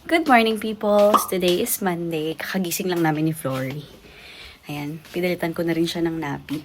Good morning, peoples! Today is Monday. Kakagising lang namin ni Flory. Ayan, pinalitan ko na rin siya ng nappy.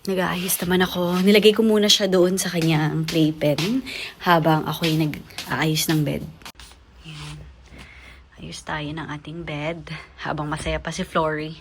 Nag-aayos naman ako. Nilagay ko muna siya doon sa kanyang playpen habang ako'y nag-aayos ng bed. Ayan. Ayos tayo ng ating bed habang masaya pa si Flory.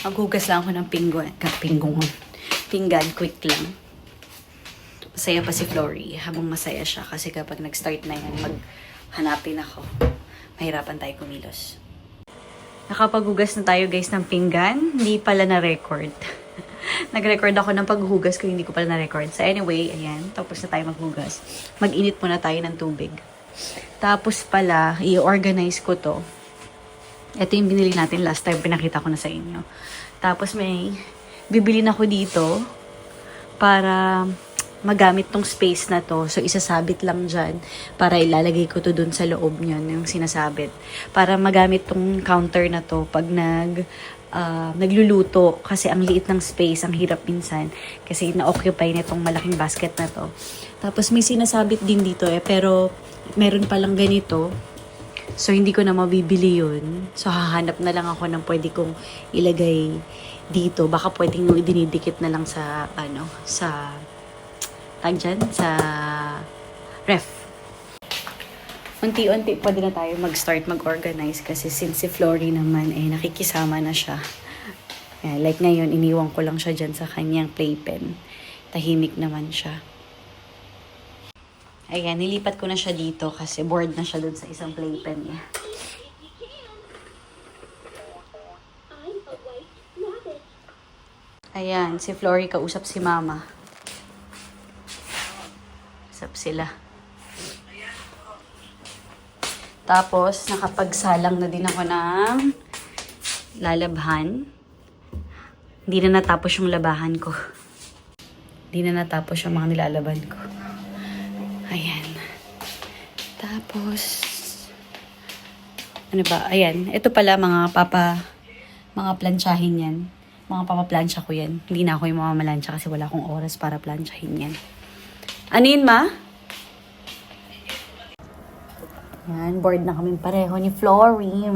Maghugas lang ako ng pinggan, quick lang. Masaya pa si Flory, habang masaya siya kasi kapag nag-start na yan, maghanapin ako. Mahirapan tayo kumilos. Nakapaghugas na tayo guys ng pinggan, hindi pala na-record. Nag-record ako ng paghugas ko, hindi ko pala na-record. So anyway, ayan, tapos na tayo maghugas. Mag-init muna tayo ng tubig. Tapos pala, i-organize ko to. Ito yung binili natin last time, pinakita ko na sa inyo. Tapos may bibili na ako dito para magamit tong space na to. So isasabit lang dyan para ilalagay ko to dun sa loob nyo, yung sinasabit. Para magamit tong counter na to pag nagluluto. Kasi ang liit ng space, ang hirap minsan. Kasi na-occupy nitong malaking basket na to. Tapos may sinasabit din dito pero meron palang ganito. So, hindi ko na mabibili yun. So, hahanap na lang ako ng pwede kong ilagay dito. Baka pwedeng dinidikit na lang sa, sa ref. Unti-unti pwede na tayo mag-start mag-organize kasi since si Flory naman nakikisama na siya. Like ngayon, iniwan ko lang siya dyan sa kanyang playpen. Tahimik naman siya. Ayan, nilipat ko na siya dito kasi bored na siya dun sa isang playpen niya. Ayan, si Flory kausap si Mama. Usap sila. Tapos, nakapagsalang na din ako ng lalabhan. Hindi na natapos yung labahan ko. Hindi na natapos yung mga nilalaban ko. Ayan. Tapos, ano ba? Ayan. Ito pala mga plansyahin yan. Mga papaplansya ko yan. Hindi na ako yung mamamalansya kasi wala akong oras para plansyahin yan. Ano yun, Ma? Ayan. Bored na kami pareho ni Flory.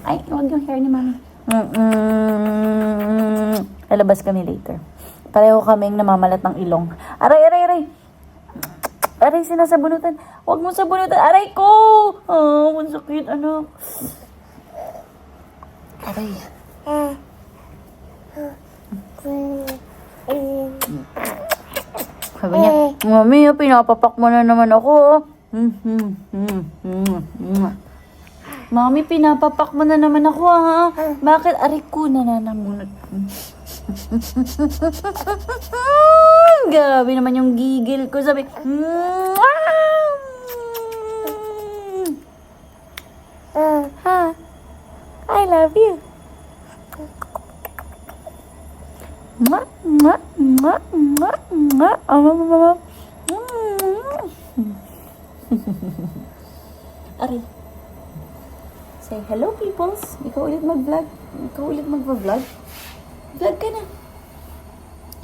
Ay, huwag yung hair ni Mami. Lalabas kami later. Pareho kaming namamalat ng ilong. Aray! Aray, sinasabunutan. Huwag mo sabunutan. Aray ko! Oh, ang sakit, anak. Aray. Sabi niya, Mami, pinapapak mo na naman ako. Mami, pinapapak mo na naman ako, ha? Bakit? Aray ko, nananamunot. Grabe naman yung gigil ko. Sabi, I love you. Ari. Say hello, peoples. Ikaw ulit mag-vlog. Vlog ka na.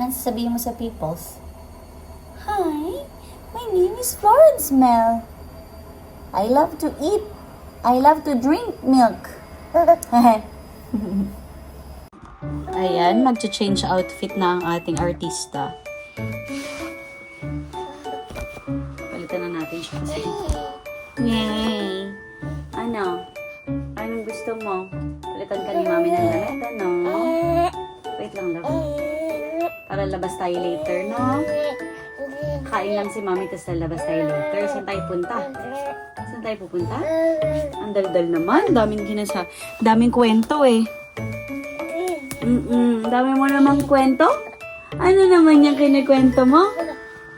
Ano sasabihin mo sa peoples? Hi, my name is Florence Mel. I love to eat. I love to drink milk. Ayan, mag-change outfit na ang ating artista. Palitan na natin siya kasi. Yay! Ano? Anong gusto mo? Palitan ka ni Mami ng damit, ano? Wait lang, love. Para labas tayo later, no? Kain lang si Mami, tapos lalabas tayo later. Saan tayo punta? Saan tayo pupunta? Ang daldal naman. Daming kwento eh. Dami mo namang kwento? Ano naman yung kinikwento mo?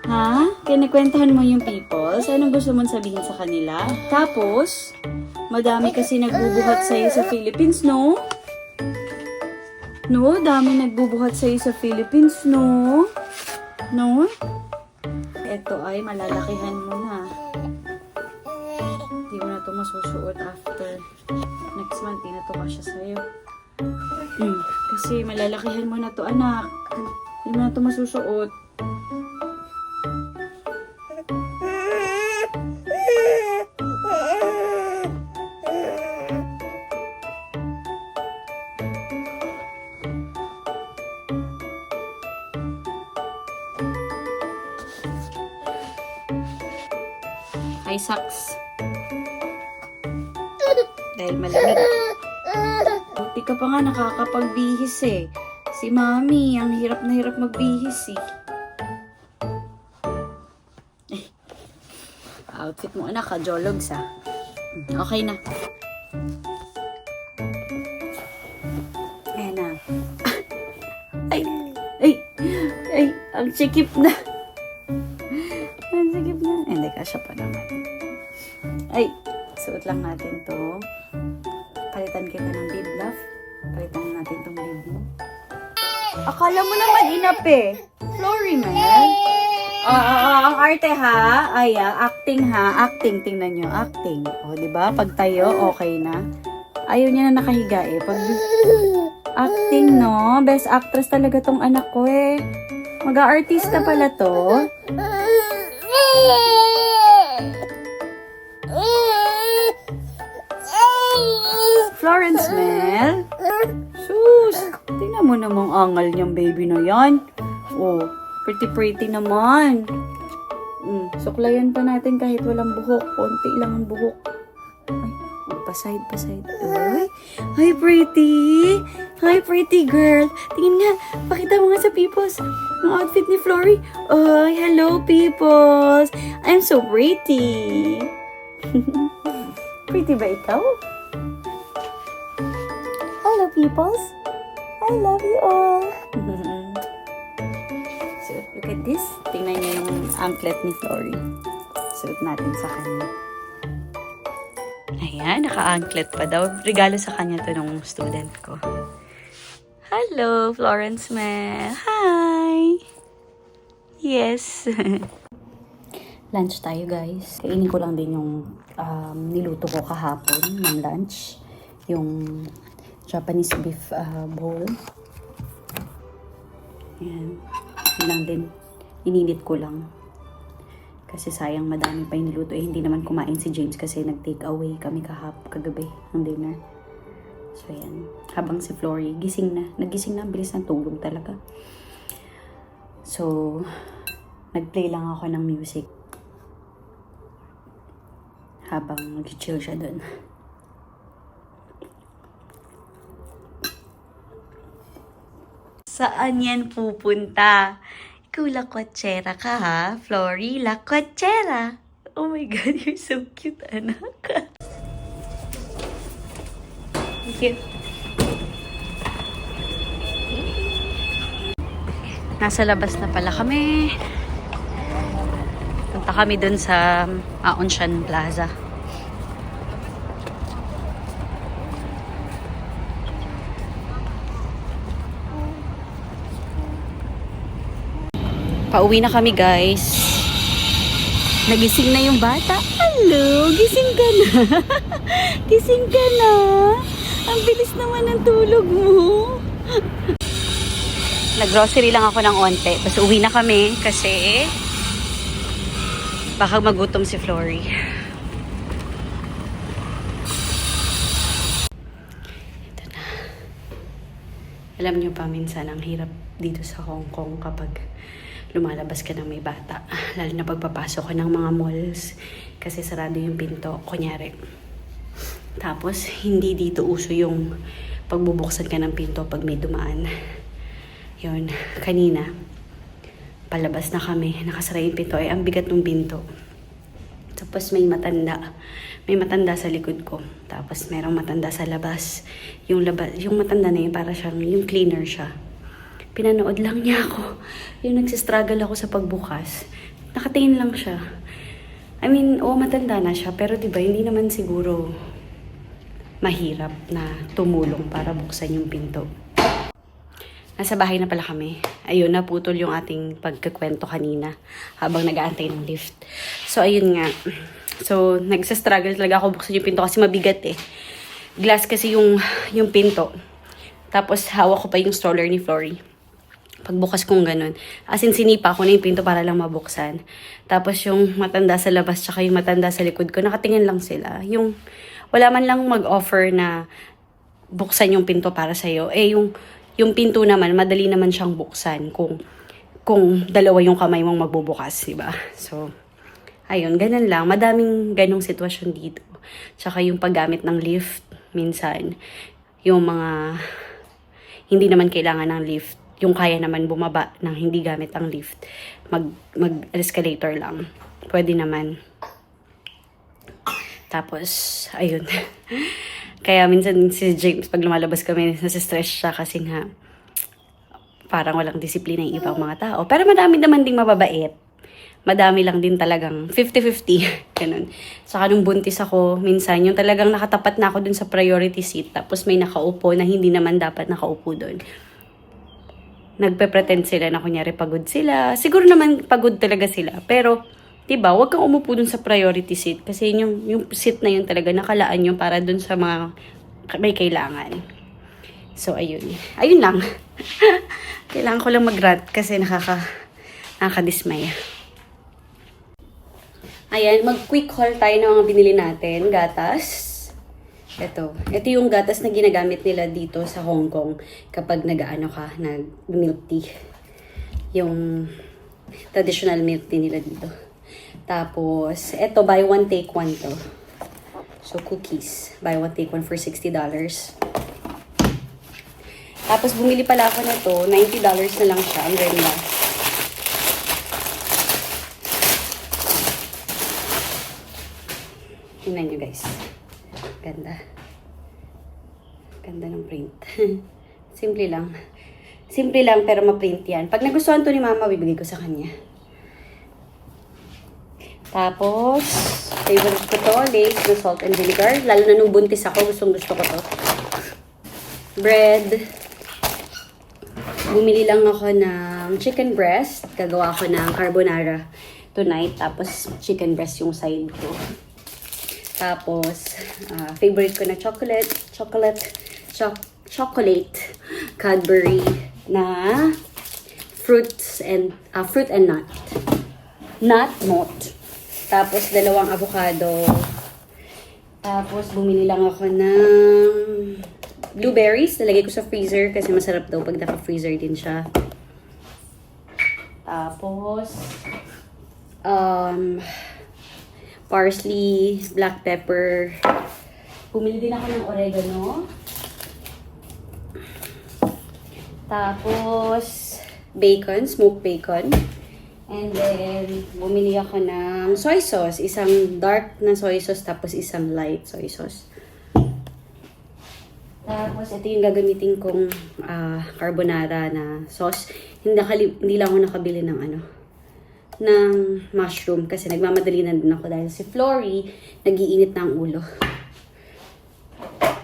Ha? Kinikwentuhan mo yung people? So, anong gusto mong sabihin sa kanila? Tapos, Madami kasi nagbubuhat sa'yo sa Philippines, no? No, dami nagbubuhat sa'yo sa Philippines, no? No? Ito ay malalakihan mo na. Hindi mo na ito masusuot after next month. Hindi na ito kasya sa'yo. Kasi malalakihan mo na to, anak. Hindi mo na ito masusuot. Ay, socks. Dahil malamig. Buti ka pa nga nakakapagbihis eh. Si Mami, ang hirap na hirap magbihis eh. Outfit mo anak, ka-jologs ah. Okay na. Ayan na. Ay, ang sikip na. Ang sikip na. Hindi, kasya pa naman. Ay, suot lang natin to. Palitan kita ng bib, love. Palitan natin tong bib mo. Akala mo naman inap eh. Flory, man. Ang arte ha. Ay, acting ha. Acting, tingnan nyo. Acting. O, diba? Pag tayo, okay na. Ayaw niya na nakahiga eh. Pag acting, no? Best actress talaga tong anak ko eh. Mag-aartista pala to. Florence Mel. Sus, tingnan mo namang angal niyang baby na yan. Oh, pretty naman. Suklayan pa natin kahit walang buhok. Konti lang ang buhok. Ay, paside. Ay, hi pretty. Hi pretty girl. Tingin nga, pakita mo nga sa peoples. Yung outfit ni Flory. Ay, hello peoples. I'm so pretty. Pretty ba ikaw? Hello, peoples. I love you all. So, look at this. Tingnan niyo yung anklet ni Flory. Suot natin sa kanya. Ayan, naka-anklet pa daw. Regalo sa kanya to nung student ko. Hello, Florence Mel. Hi! Yes. Lunch tayo, guys. Kainin ko lang din yung niluto ko kahapon ng lunch. Yung Japanese beef bowl. Ayan. Yun lang din. Ininit ko lang. Kasi sayang madami pa yung niluto. Hindi naman kumain si James kasi nag-take away kami kagabi ng dinner. So, ayan. Habang si Flory, gising na. Nagising na. Bilis ng tulog talaga. So, nag-play lang ako ng music. Habang nag-chill siya dun. Saan yan pupunta? Ikaw lakwatsera ka ha? Flory, lakwatsera. Oh my God, you're so cute, anak. Cute. Nasa labas na pala kami. Punta kami dun sa Aonshan Plaza. Pauwi na kami, guys. Nagising na yung bata. Hello, gising ka na. Gising ka na. Ang bilis naman ng tulog mo. Nag-grocery lang ako ng onte. Tapos uwi na kami kasi baka magutom si Flory. Ito na. Alam niyo pa, minsan ang hirap dito sa Hong Kong kapag lumalabas ka ng may bata. Lalo na pagpapasok ka ng mga malls kasi sarado yung pinto, kunyari. Tapos, hindi dito uso yung pagbubuksan ka ng pinto pag may dumaan. Yun, kanina, palabas na kami, nakasara yung pinto. Ay, ang bigat ng pinto. Tapos may matanda. May matanda sa likod ko. Tapos merong matanda sa labas. Yung matanda na yun, para siyang, yung cleaner siya. Pinanood lang niya ako. Yung nagsistruggle ako sa pagbukas. Nakatingin lang siya. I mean, matanda na siya. Pero diba, hindi naman siguro mahirap na tumulong para buksan yung pinto. Nasa bahay na pala kami. Ayun, naputol yung ating pagkakwento kanina habang nag-aantay ng lift. So, ayun nga. So, nagsastruggle talaga ako buksan yung pinto kasi mabigat eh. Glass kasi yung pinto. Tapos, hawak ko pa yung stroller ni Flory. Pagbukas kong ganun. As in, sinipa ko na yung pinto para lang mabuksan. Tapos, yung matanda sa labas tsaka yung matanda sa likod ko, nakatingin lang sila. Yung, wala man lang mag-offer na buksan yung pinto para sa'yo. Eh, yung pinto naman, madali naman siyang buksan kung dalawa yung kamay mong magbubukas, di ba? So, ayun, ganun lang. Madaming ganong sitwasyon dito. Tsaka yung paggamit ng lift, minsan, yung mga hindi naman kailangan ng lift, yung kaya naman bumaba ng hindi gamit ang lift, mag-escalator lang. Pwede naman. Tapos, ayun. Kaya minsan si James, pag lumalabas kami, nasa-stress siya kasi nga parang walang disiplina yung ibang mga tao. Pero madami naman ding mababait. Madami lang din talagang 50-50. Ganun. Saka nung buntis ako, minsan yung talagang nakatapat na ako dun sa priority seat. Tapos may nakaupo na hindi naman dapat nakaupo dun. Nagpe-pretend sila na kunyari pagod sila. Siguro naman pagod talaga sila. Pero, diba, huwag kang umupo dun sa priority seat. Kasi yung seat na yun talaga nakalaan yun para dun sa mga may kailangan. So, ayun. Ayun lang. Kailangan ko lang mag-rant kasi nakakadismay. Ayan, mag-quick haul tayo ng mga binili natin. Gatas. Ito yung gatas na ginagamit nila dito sa Hong Kong kapag nag-milk tea. Yung traditional milk tea nila dito. Tapos, ito, buy one, take one to. So, cookies. Buy one, take one for $60. Tapos, bumili pala ako nito. $90 na lang siya. Ang ganda. Tingnan nyo, guys. Ganda. Ganda ng print. Simple lang. Simple lang, pero ma-print yan. Pag nagustuhan to ni Mama, bibigay ko sa kanya. Tapos, favorite ko to, Lay's na salt and vinegar. Lalo na nung buntis ako, gusto ko to. Bread. Bumili lang ako ng chicken breast. Gagawa ako ng carbonara tonight. Tapos, chicken breast yung side ko. Tapos, favorite ko na chocolate Cadbury na fruit and nut. Tapos, dalawang avocado. Tapos, bumili lang ako ng blueberries. Nalagay ko sa freezer kasi masarap daw pag naka-freezer din siya. Tapos, parsley, black pepper. Bumili din ako ng oregano. Tapos, bacon, smoked bacon. And then, bumili ako ng soy sauce. Isang dark na soy sauce, tapos isang light soy sauce. Tapos, ito yung gagamitin kong carbonara na sauce. Hindi lang ako nakabili ng mushroom kasi nagmamadali na din ako dahil si Flory nag-iinit na ang ulo.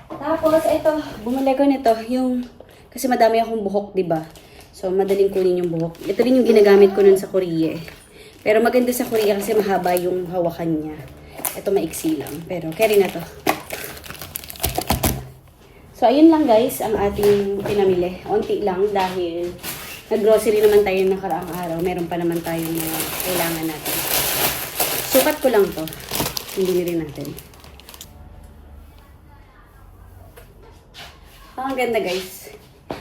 Tapos, ito, bumili ko nito, kasi madami akong buhok, diba? So, madaling kunin yung buhok. Ito rin yung ginagamit ko nun sa Korea. Pero maganda sa Korea kasi mahaba yung hawakan niya. Ito maiksi lang, pero carry na to. So, ayun lang guys, ang ating pinamili. Onti lang dahil nag-grocery naman tayo nakaraang araw. Meron pa naman tayong mga kailangan natin. Sukat ko lang to. Hindi rin natin. Ang ganda guys.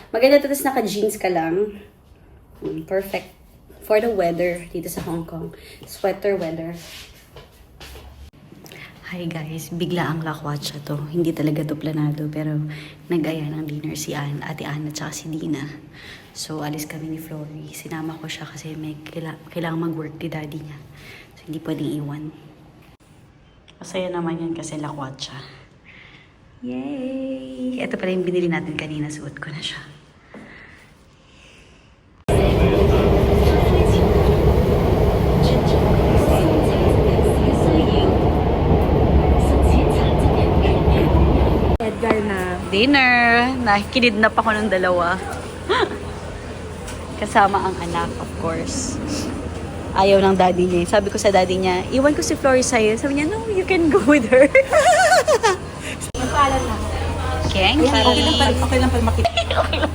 Maganda to, tapos naka-jeans ka lang. Perfect for the weather dito sa Hong Kong. Sweater weather. Hi guys, bigla ang lakwatsa to. Hindi talaga to planado, pero nag-aya ng dinner si Ate Ana at si Dina. So, alis kami ni Flory. Sinama ko siya kasi may kailangan mag-work ni daddy niya. So, hindi pwedeng iwan. Masaya naman yan kasi lakwatsa. Yay! Ito pala yung binili natin kanina. Suot ko na siya. Dinner. Nakinidnap ako ng dalawa. Kasama ang anak, of course. Ayaw ng daddy niya. Sabi ko sa daddy niya, iwan ko si Flory sa'yo. Sabi niya, no, you can go with her. Nagpaalam na. Kenki. Okay lang pala makita.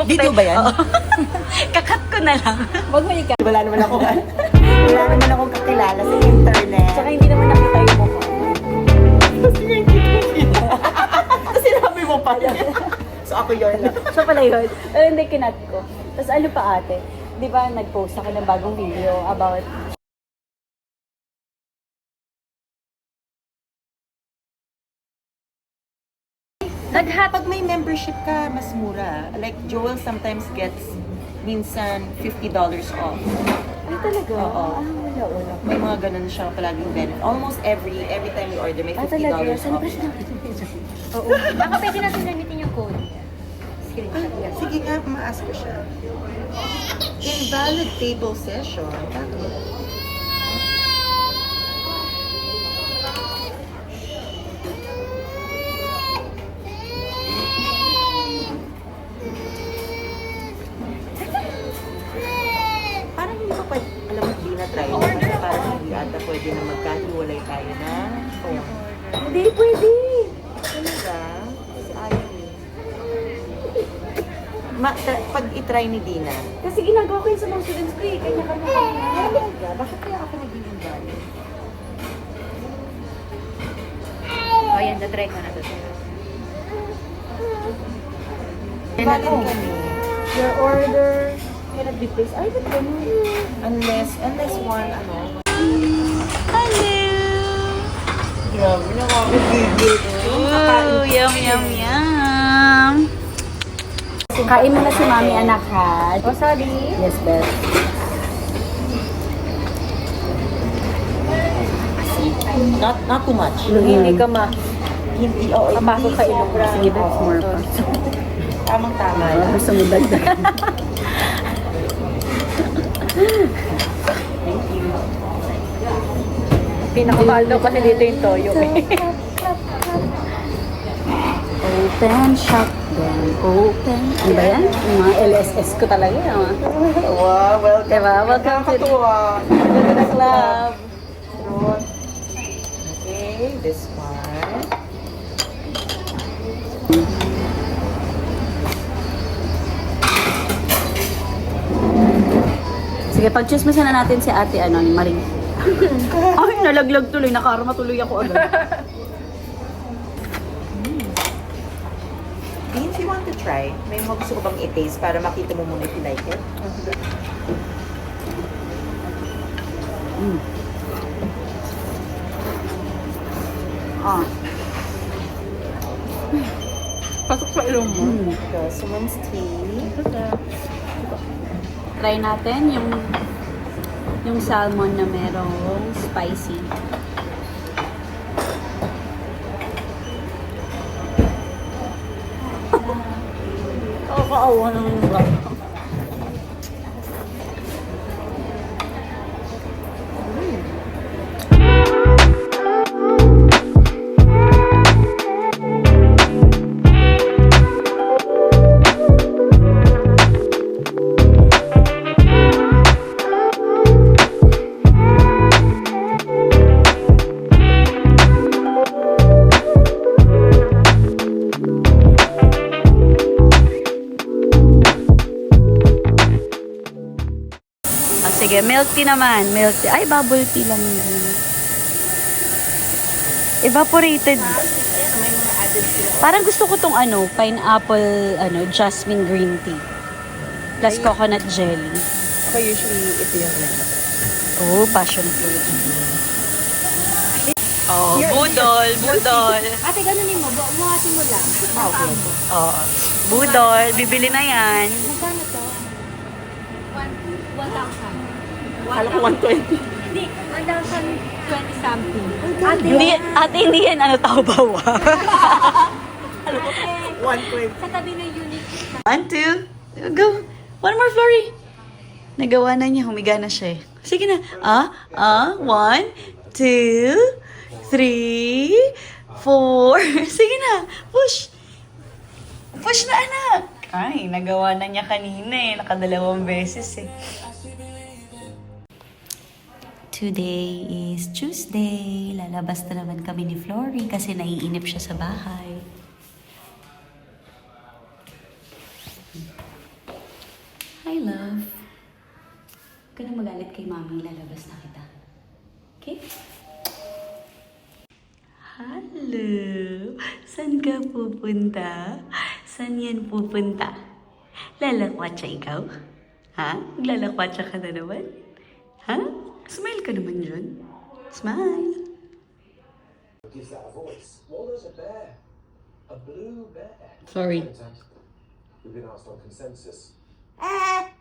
Dito ba yan? Kakat ko na lang. Wag mo ikaw. Wala naman akong kakilala sa internet. Tsaka hindi naman nakita yung mukha. Kasi sinabi mo pa yan. So ako yun lang. So pala yun. Pero hindi kinat ko. Tapos ano pa ate? Di ba nag-post ako ng bagong video about Pag may membership ka, mas mura. Like Joel sometimes gets minsan $50 off. ay talaga? Oo. Wala. May mga ganun siya palaging benefit. Almost every time we order, may $50 Talaga? off. Oo. Baka pwede natin gamitin yung code. Ay, sige nga, ma-ask ko siya. Invalid table session. Bakit? Parang hindi ko pa, alam mo, hindi na-try. Parang hindi ata pwede na magkahiwalay tayo na phone. Hindi pwede. Talaga? Kasi ayaw eh. Pag itry ni Dina, Kasi ginagawa ko yun sa mga students ko eh. Kanya kami talaga, bakit kaya ako naging invalid? O yan, na-try ko na to. Valid kami. Your order cannot be placed. Ay, ba't ganun? Unless one, ano. Hello! Grabe, nakakagigil. Ooh, yum, yum, yum. Kain mo na si mami, anak, ha? Oh, sorry. Yes, Beth. Not too much. Hindi ka Hindi, oo. mapasok sa ilong. Sige, Beth, more pa. Tamang-tama lang. Gusto mo dagdag. Thank you. Pinakamahal daw kasi dito yung toyo eh. Open shop, then open. Ano ba yan? Yung mga LSS ko talaga. Wow, welcome. Diba? Welcome to the club. Okay, this one. Sige, pag-chismisan na natin si ate, ano, yung Maring. Ay, nalaglag tuloy. Nakarama tuloy ako agad. Beans, you want to try? May mga gusto ko bang i-taste para makita mo muna if you like it? Ah. Pasok sa ilong mo. Okay, so one's tea. Try natin yung salmon na merong spicy. Kakaawa ng vlog. Sige, milk tea naman. Milk tea. Ay, bubble tea lang yun. Evaporated. May mga added sila. Parang gusto ko tong ano, pineapple, jasmine green tea. Plus coconut jelly. Ako usually ito yung Oh, passion fruit. Oh, budol, budol. Ate, ganunin mo. Buhatin mo lang. Okay. Oh, budol. Bibili na yan. Magkano to? 1,000. Kala ko 120. Hindi, 1,020 something. Hindi yan, taubawa. Ate, 120. sa tabi ng unit. 1, 2, go. One more, Flory. Nagawa na niya, humiga na siya eh. Sige na. 1, 2, 3, 4. Sige na, push. Wash na, anak! Ay, nagawa na niya kanina eh. Nakadalawang beses eh. Today is Tuesday. Lalabas na naman kami ni Flory kasi naiinip siya sa bahay. Hi, love. Huwag ka na magalit kay mami. Lalabas na kita. Okay? Hello! Saan ka pupunta? Saan yan pupunta? Lalakwatsa ikaw? Ha? Lalakwatsa ka na naman? Ha? Smile ka naman dyan. Smile! Gives that a voice. Well, there's a bear. A blue bear. Sorry. We've been asked on consensus. A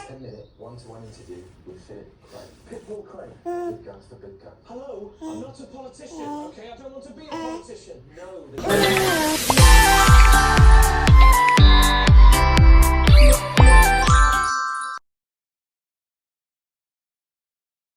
10-minute one-to-one interview with Philip Crane. Pitbull Crane. Big guns for big guns. Hello, I'm not a politician, okay? I don't want to be a politician. No.